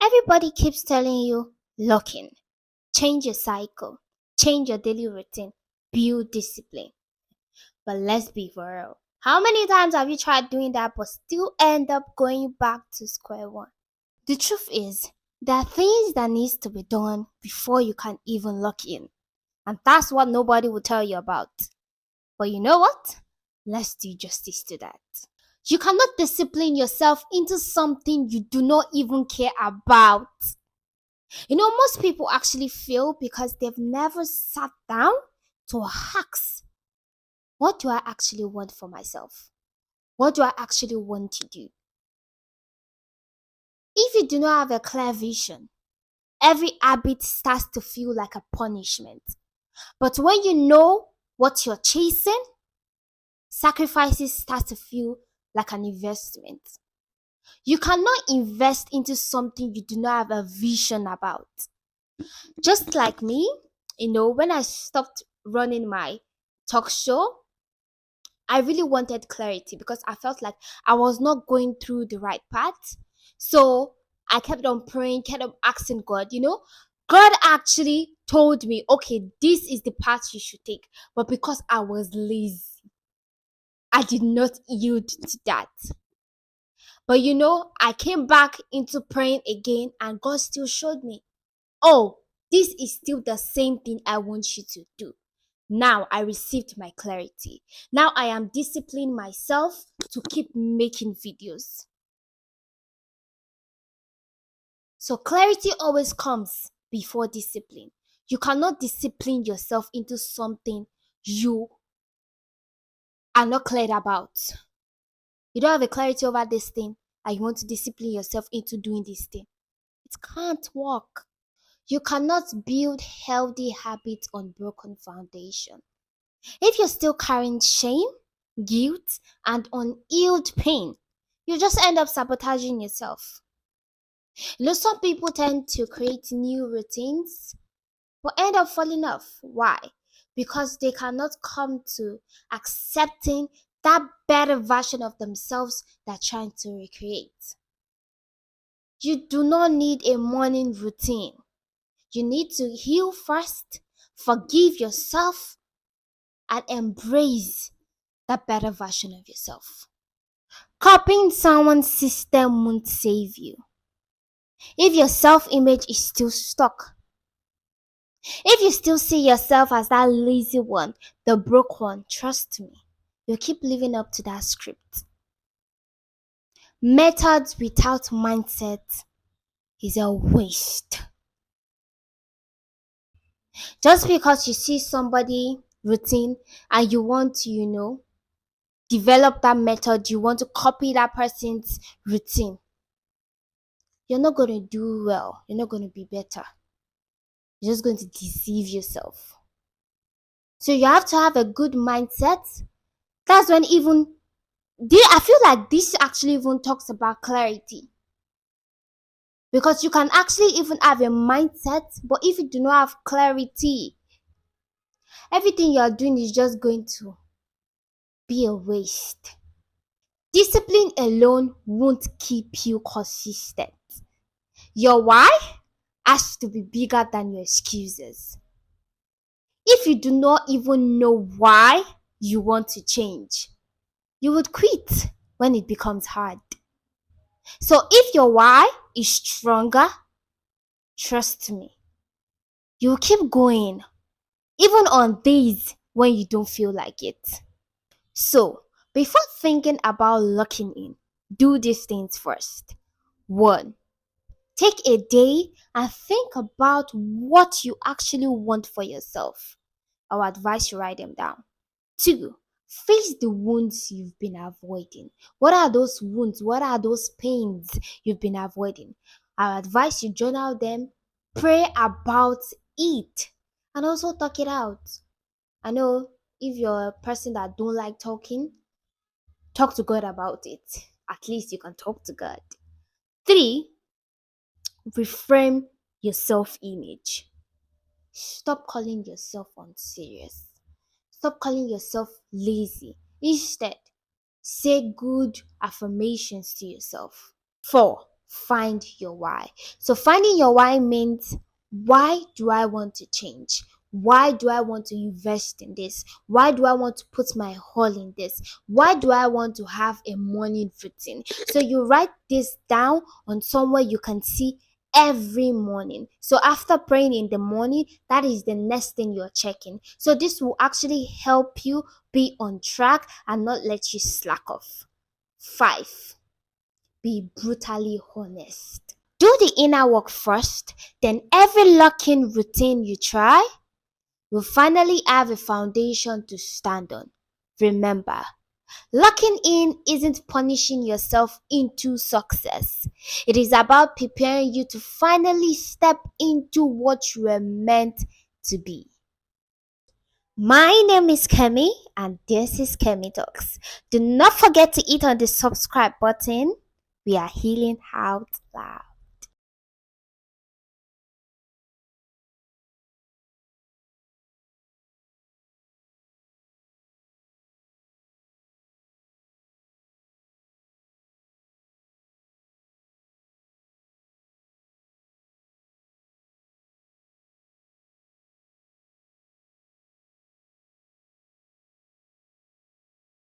Everybody keeps telling you, lock in, change your cycle, change your daily routine, build discipline. But let's be real. How many times have you tried doing that but still end up going back to square one? The truth is, there are things that needs to be done before you can even lock in. And that's what nobody will tell you about. But you know what? Let's do justice to that. You cannot discipline yourself into something you do not even care about. Most people actually fail because they've never sat down to ask, what do I actually want for myself? What do I actually want to do? If you do not have a clear vision, every habit starts to feel like a punishment. But when you know what you're chasing, sacrifices start to feel like an investment. You cannot invest into something you do not have a vision about. Just like me, when I stopped running my talk show, I really wanted clarity because I felt like I was not going through the right path. So I kept on praying, kept on asking God, God actually told me, okay, this is the path you should take. But because I was lazy, I did not yield to that. But I came back into praying again and God still showed me, oh, this is still the same thing I want you to do. Now I received my clarity. Now I am disciplining myself to keep making videos. So clarity always comes before discipline. You cannot discipline yourself into something you are not clear about. You don't have a clarity over this thing and you want to discipline yourself into doing this thing. It can't work. You cannot build healthy habits on broken foundation. If you're still carrying shame, guilt, and unhealed pain, you just end up sabotaging yourself. Some people tend to create new routines but end up falling off. Why? Because they cannot come to accepting that better version of themselves they're trying to recreate. You do not need a morning routine. You need to heal first, forgive yourself, and embrace that better version of yourself. Copying someone's system won't save you. If your self-image is still stuck, if you still see yourself as that lazy one, the broke one, trust me, you'll keep living up to that script. Methods without mindset is a waste. Just because you see somebody routine and you want to, develop that method, you want to copy that person's routine, you're not going to do well. You're not going to be better. You're just going to deceive yourself. So you have to have a good mindset. That's when I feel like this actually even talks about clarity. Because you can actually even have a mindset, but if you do not have clarity, everything you are doing is just going to be a waste. Discipline alone won't keep you consistent. Your why has to be bigger than your excuses. If you do not even know why you want to change, you would quit when it becomes hard. So if your why is stronger, trust me, you'll keep going, even on days when you don't feel like it. So before thinking about locking in, do these things first. 1. Take a day and think about what you actually want for yourself. I would advise you write them down. 2. Face the wounds you've been avoiding. What are those wounds? What are those pains you've been avoiding? I advise you journal them, pray about it, and also talk it out. I know if you're a person that don't like talking, talk to God about it. At least you can talk to God. 3. Reframe your self-image. Stop calling yourself unserious. Stop calling yourself lazy. Instead, say good affirmations to yourself. 4. find your why. So finding your why means, why do I want to change? Why do I want to invest in this? Why do I want to put my all in this? Why do I want to have a morning routine? So you write this down on somewhere you can see every morning. So after praying in the morning, that is the next thing you're checking. So this will actually help you be on track and not let you slack off. 5. Be brutally honest. Do the inner work first, then every lock-in routine you try will finally have a foundation to stand on. Remember, locking in isn't punishing yourself into success. It is about preparing you to finally step into what you were meant to be. My name is Khemmy, and this is KhemmyTalks. Do not forget to hit on the subscribe button. We are healing out loud.